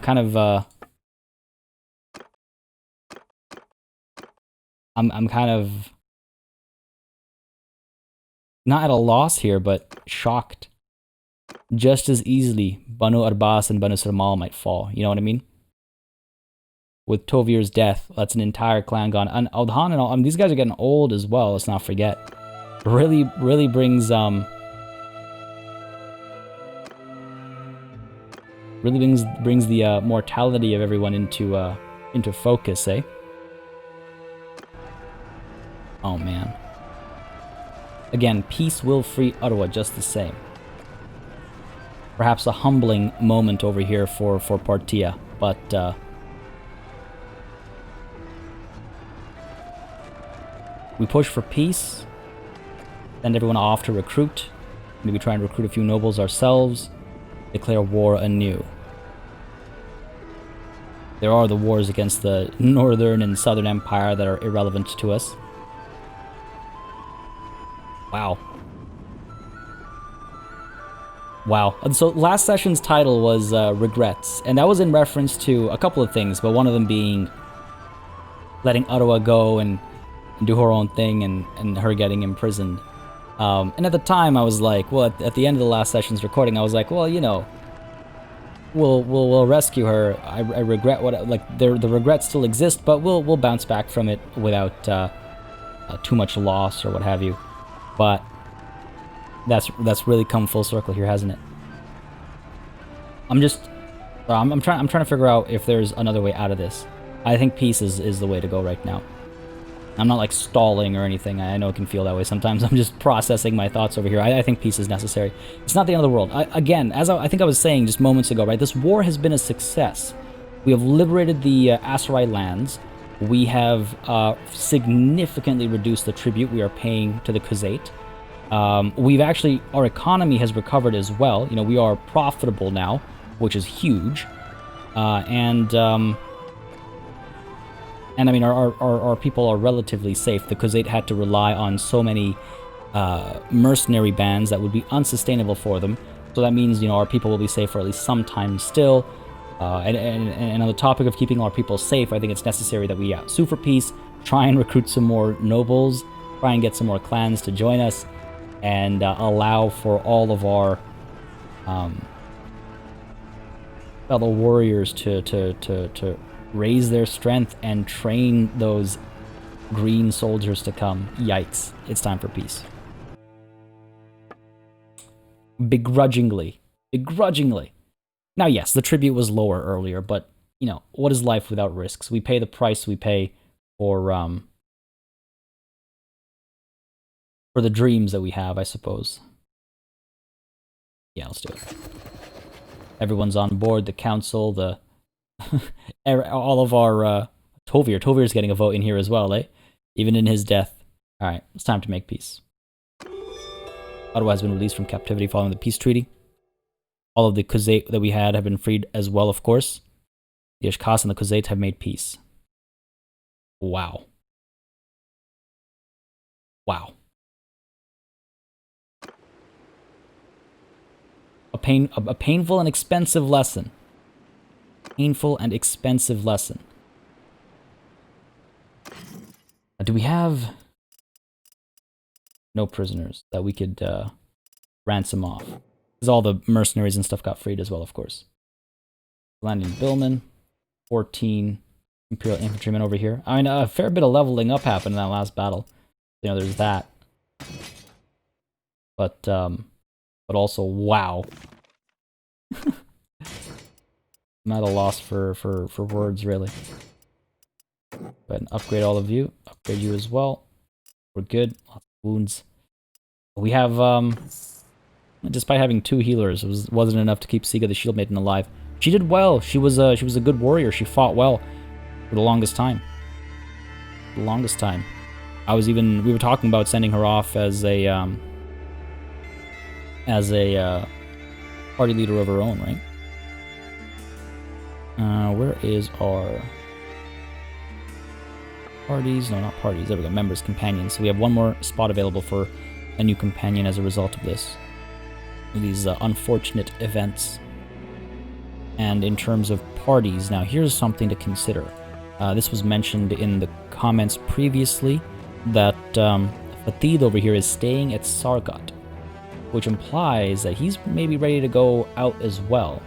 kind of, I'm kind of not at a loss here, but shocked. Just as easily, Banu Arbas and Banu Sarmal might fall. You know what I mean? With Tovir's death, that's an entire clan gone. And Aldhan and all, these guys are getting old as well. Let's not forget. Really brings brings the mortality of everyone into focus, eh? Oh man. Again, peace will free Ottawa just the same. Perhaps a humbling moment over here for Portia, but we push for peace, send everyone off to recruit, maybe try and recruit a few nobles ourselves, declare war anew. There are the wars against the Northern and Southern Empire that are irrelevant to us. Wow. Wow. So last session's title was Regrets, and that was in reference to a couple of things, but one of them being letting Ottawa go and do her own thing and her getting imprisoned. And at the time I was like, well, at the end of the last session's recording, I was like, well, you know, we'll rescue her. I regret what, like, the regrets still exist, but we'll bounce back from it without too much loss or what have you. But that's really come full circle here, hasn't it? I'm trying to figure out if there's another way out of this. I think peace is the way to go right now. I'm not like stalling or anything. I know it can feel that way sometimes. I'm just processing my thoughts over here. I think peace is necessary. It's not the end of the world. Again, as I think I was saying just moments ago, right? This war has been a success. We have liberated the Aserai lands. We have significantly reduced the tribute we are paying to the Khuzait. We've actually, our economy has recovered as well. You know, we are profitable now, which is huge. And I mean, our people are relatively safe. The Khuzait had to rely on so many mercenary bands that would be unsustainable for them. So that means, you know, our people will be safe for at least some time still. And on the topic of keeping our people safe, I think it's necessary that we sue for peace, try and recruit some more nobles, try and get some more clans to join us, and allow for all of our fellow warriors to raise their strength and train those green soldiers to come. Yikes. It's time for peace. Begrudgingly. Now, yes, the tribute was lower earlier, but, you know, what is life without risks? We pay the price we pay for the dreams that we have, I suppose. Yeah, let's do it. Everyone's on board, the council, the all of our Tovir's getting a vote in here as well, eh? Even in his death. Alright, it's time to make peace. Ottawa has been released from captivity following the peace treaty. All of the Khuzait that we had have been freed as well, of course. The Ishkas and the Khuzait have made peace. Wow. Wow. A a painful and expensive lesson. Painful and expensive lesson. Do we have no prisoners that we could ransom off? Because all the mercenaries and stuff got freed as well, of course. Landing Billman, 14 Imperial infantrymen over here. I mean, a fair bit of leveling up happened in that last battle. You know, there's that. But also, wow. I'm at a loss for words, really. Go ahead and upgrade all of you. Upgrade you as well. We're good. Lots of wounds. We have, despite having 2 healers, it wasn't enough to keep Siga the Shield Maiden alive. She did well. She was a good warrior. She fought well for the longest time. The longest time. We were talking about sending her off as a party leader of her own, right? Where is our parties? No, not parties. There we go. Members, companions. So we have one more spot available for a new companion as a result of this. These unfortunate events. And in terms of parties, now here's something to consider. This was mentioned in the comments previously that Fatid over here is staying at Sargot, which implies that he's maybe ready to go out as well.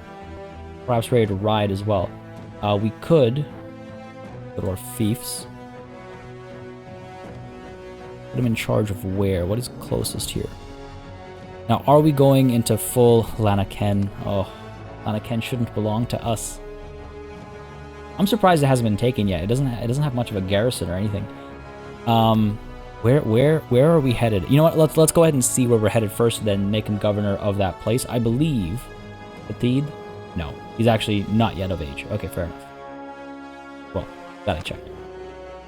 Perhaps ready to ride as well. We could go to our fiefs. Put him in charge of where? What is closest here? Now, are we going into full Lanaken? Oh, Lanaken shouldn't belong to us. I'm surprised it hasn't been taken yet. It doesn't have much of a garrison or anything. Where are we headed? You know what? Let's go ahead and see where we're headed first, then make him governor of that place. I believe Fatid. No, he's actually not yet of age. Okay, fair enough. Well, that I checked.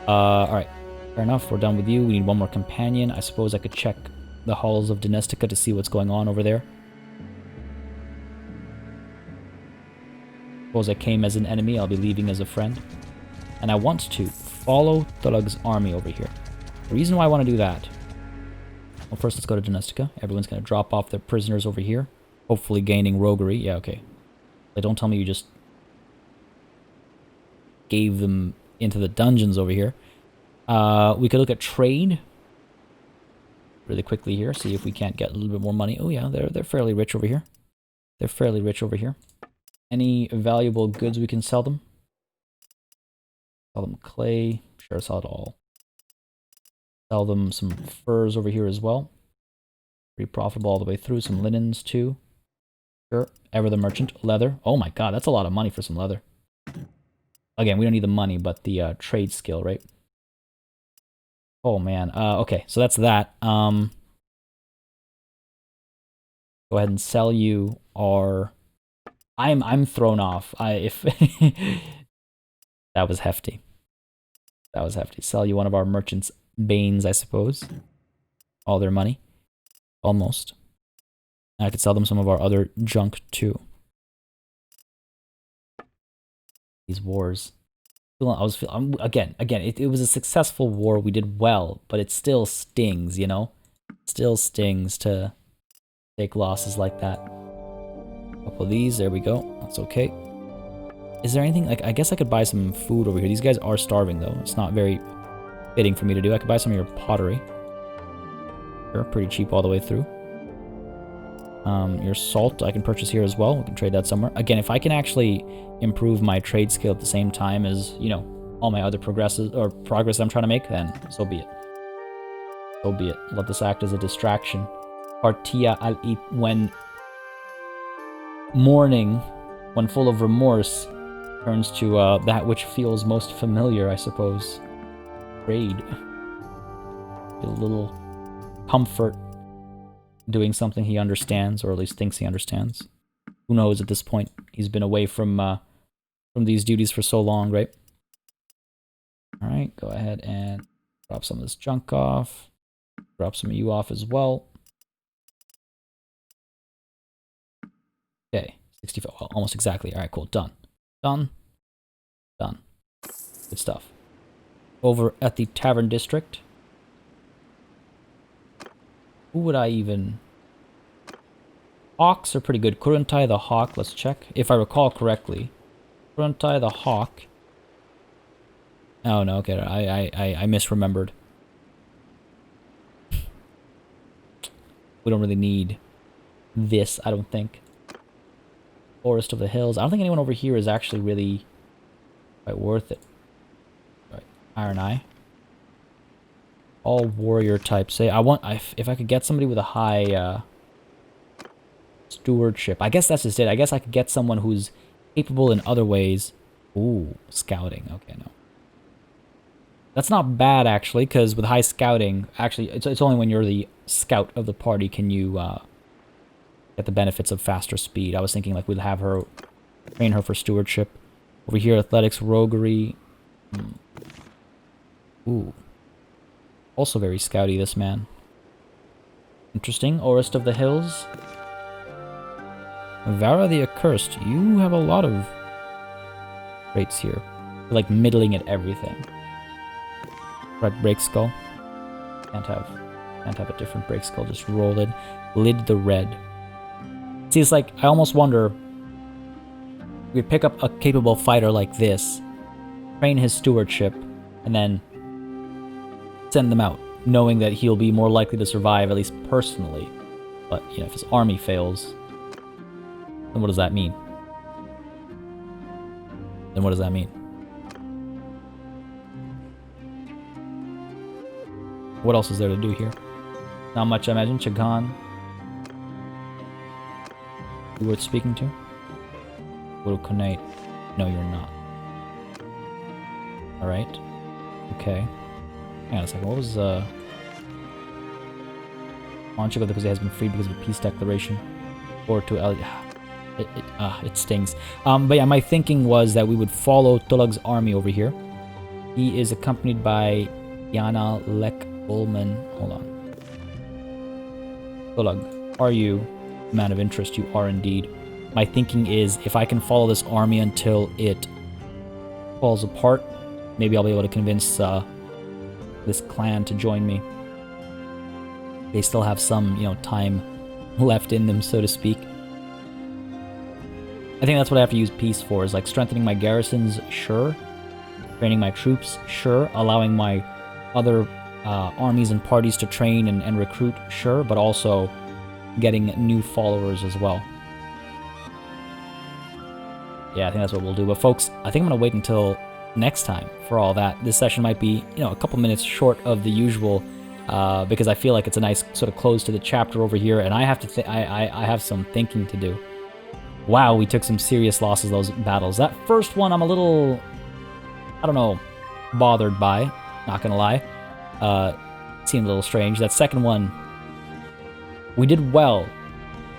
All right, fair enough. We're done with you. We need one more companion. I suppose I could check the halls of Donestica to see what's going on over there. Suppose I came as an enemy, I'll be leaving as a friend. And I want to follow Tholug's army over here. The reason why I want to do that... Well, first let's go to Donestica. Everyone's going to drop off their prisoners over here. Hopefully gaining roguery. Yeah, okay. But don't tell me you just... gave them into the dungeons over here. We could look at trade. Really quickly here. See if we can't get a little bit more money. Oh yeah, they're fairly rich over here. They're fairly rich over here. Any valuable goods we can sell them? Sell them clay. Sure, sell it all. Sell them some furs over here as well. Pretty profitable all the way through. Some linens too. Sure. Ever the merchant. Leather. Oh my god, that's a lot of money for some leather. Again, we don't need the money, but the trade skill, right? Oh man. Okay, so that's that. Go ahead and sell you our... I'm thrown off. If that was hefty. That was hefty. Sell you one of our merchants' banes, I suppose. All their money. Almost. I could sell them some of our other junk too. These wars. Again, it was a successful war. We did well, but it still stings, you know? Still stings to take losses like that. Couple of these, there we go. That's okay. Is there anything, like, I guess I could buy some food over here. These guys are starving, though. It's not very fitting for me to do. I could buy some of your pottery. They're pretty cheap all the way through. Your salt I can purchase here as well. We can trade that somewhere. Again, if I can actually improve my trade skill at the same time as, you know, all my other progress I'm trying to make, then so be it. So be it. Let this act as a distraction. Partia al-it when mourning, when full of remorse, turns to that which feels most familiar, I suppose. Trade. Get a little comfort doing something he understands, or at least thinks he understands. Who knows at this point? He's been away from these duties for so long, right? Alright, go ahead and drop some of this junk off. Drop some of you off as well. Okay, 65, well, almost exactly. Alright, cool, done. Done. Done. Good stuff. Over at the Tavern District. Who would I even... Hawks are pretty good. Kuruntai the Hawk, let's check. If I recall correctly. Kuruntai the Hawk. Oh, no, okay, I misremembered. We don't really need this, I don't think. Forest of the Hills. I don't think anyone over here is actually really quite worth it. Right. Iron Eye. All warrior types. Say, if I could get somebody with a high stewardship. I guess that's just it. I guess I could get someone who's capable in other ways. Ooh, scouting. Okay, no. That's not bad, actually, because with high scouting, actually, it's only when you're the scout of the party can you get the benefits of faster speed. I was thinking, like, we'd have her, train her for stewardship. Over here, athletics, roguery. Ooh. Also very scouty, this man. Interesting. Orist of the Hills. Vara the Accursed. You have a lot of traits here. You're, like, middling at everything. Right, break skull. Can't have a different break skull. Just roll it. Lid the Red. See, it's like, I almost wonder, we pick up a capable fighter like this, train his stewardship, and then send them out, knowing that he'll be more likely to survive, at least personally. But, you know, if his army fails, then what does that mean? Then what does that mean? What else is there to do here? Not much, I imagine. Chagan. You worth speaking to? Little Konate. No, you're not. Alright. Okay. Hang on a second. What was, Monchigo, because it has been freed because of a peace declaration. Or to El... It stings. But yeah, my thinking was that we would follow Tulug's army over here. He is accompanied by Yana Lek Ullman. Hold on. Tulag, are you a man of interest? You are indeed. My thinking is, if I can follow this army until it falls apart, maybe I'll be able to convince this clan to join me. They still have some, you know, time left in them, so to speak. I think that's what I have to use peace for, is like strengthening my garrisons, sure. Training my troops, sure. Allowing my other armies and parties to train and recruit, sure. But also getting new followers as well. Yeah, I think that's what we'll do. But folks, I think I'm going to wait until next time for all that. This session might be, you know, a couple minutes short of the usual, because I feel like it's a nice sort of close to the chapter over here, and I have to I have some thinking to do. Wow, we took some serious losses those battles. That first one I'm a little, I don't know, bothered by, not gonna lie. It seemed a little strange. That second one, we did well.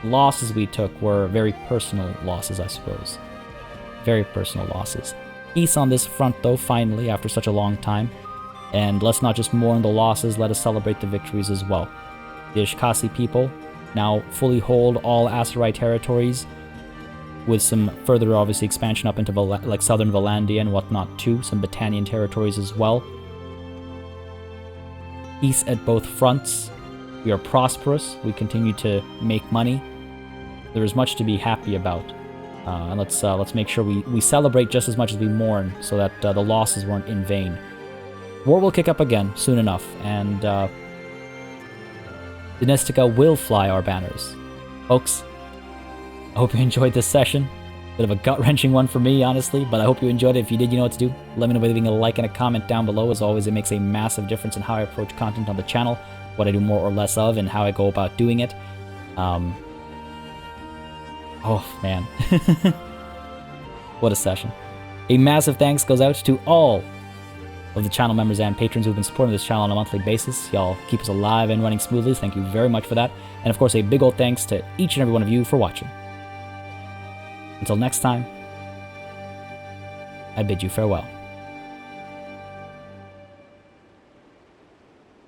Losses we took were very personal losses, I suppose. Very personal losses. Peace on this front, though, finally, after such a long time. And let's not just mourn the losses, let us celebrate the victories as well. The Ishkasi people now fully hold all Aserai territories, with some further, obviously, expansion up into like southern Valandia and whatnot too, some Battanian territories as well. Peace at both fronts. We are prosperous. We continue to make money. There is much to be happy about. And let's make sure we celebrate just as much as we mourn, so that the losses weren't in vain. War will kick up again soon enough, and Dynistica will fly our banners. Folks, I hope you enjoyed this session. Bit of a gut-wrenching one for me, honestly, but I hope you enjoyed it. If you did, you know what to do. Let me know by leaving a like and a comment down below. As always, it makes a massive difference in how I approach content on the channel, what I do more or less of, and how I go about doing it. Oh, man. What a session. A massive thanks goes out to all of the channel members and patrons who've been supporting this channel on a monthly basis. Y'all keep us alive and running smoothly. Thank you very much for that. And of course, a big old thanks to each and every one of you for watching. Until next time, I bid you farewell.